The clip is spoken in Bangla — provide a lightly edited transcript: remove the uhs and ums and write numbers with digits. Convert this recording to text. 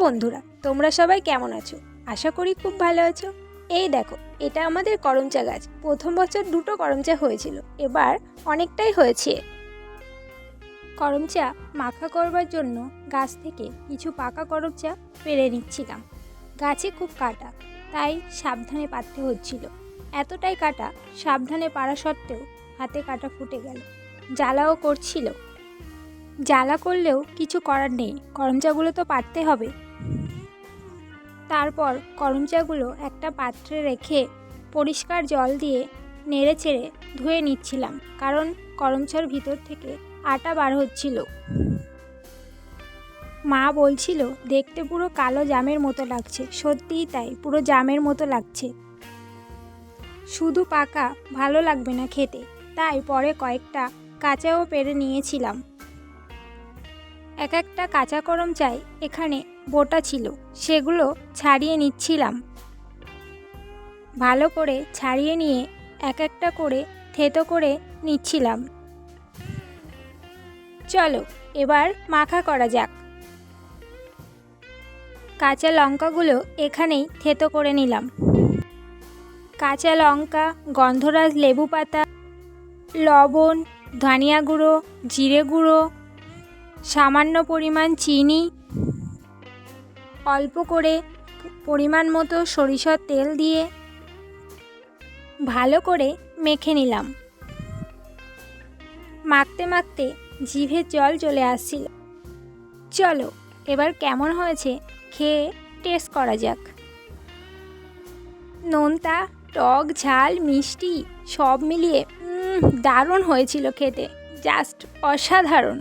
বন্ধুরা, তোমরা সবাই কেমন আছো? আশা করি খুব ভালো আছো। এই দেখো, এটা আমাদের করমচা গাছ। প্রথম বছর দুটো করমচা হয়েছিল, এবার অনেকটাই হয়েছে। করমচা মাখা করবার জন্য গাছ থেকে কিছু পাকা করমচা পেড়ে নিচ্ছিলাম। গাছে খুব কাটা, তাই সাবধানে পাড়তে হচ্ছিল। এতটাই কাটা, সাবধানে পাড়া সত্ত্বেও হাতে কাটা ফুটে গেল। জ্বালাও করছিল। জ্বালা করলেও কিছু করার নেই, করমচাগুলো তো পাড়তে হবে। তারপর করমচাগুলো একটা পাত্রে রেখে পরিষ্কার জল দিয়ে নেড়েচেড়ে ধুয়ে নিচ্ছিলাম, কারণ করমচার ভিতর থেকে আটা বার হচ্ছিল। মা বলছিল দেখতে পুরো কালো জামের মতো লাগছে। সত্যিই তাই, পুরো জামের মতো লাগছে। শুধু পাকা ভালো লাগবে না খেতে, তাই পরে কয়েকটা কাঁচাও পেড়ে নিয়েছিলাম। এক একটা কাঁচা করমচাই এখানে বোটা ছিল, সেগুলো ছাড়িয়ে নিচ্ছিলাম। ভালো করে ছাড়িয়ে নিয়ে এক একটা করে থেতো করে নিচ্ছিলাম। চলো এবার মাখা করা যাক। কাঁচা লঙ্কাগুলো এখানেই থেতো করে নিলাম। কাঁচা লঙ্কা, গন্ধরাজ লেবু পাতা, লবণ, ধনিয়া গুঁড়ো, জিরে গুঁড়ো, সামান্য পরিমাণ চিনি, অল্প করে পরিমাণ মতো সরিষার তেল দিয়ে ভালো করে মেখে নিলাম। মাখতে মাখতে জিভে জল চলে আসছিল। চলো এবার কেমন হয়েছে খেয়ে টেস্ট করা যাক। নোনতা, টক, ঝাল, মিষ্টি সব মিলিয়ে দারুণ হয়েছিল খেতে, জাস্ট অসাধারণ।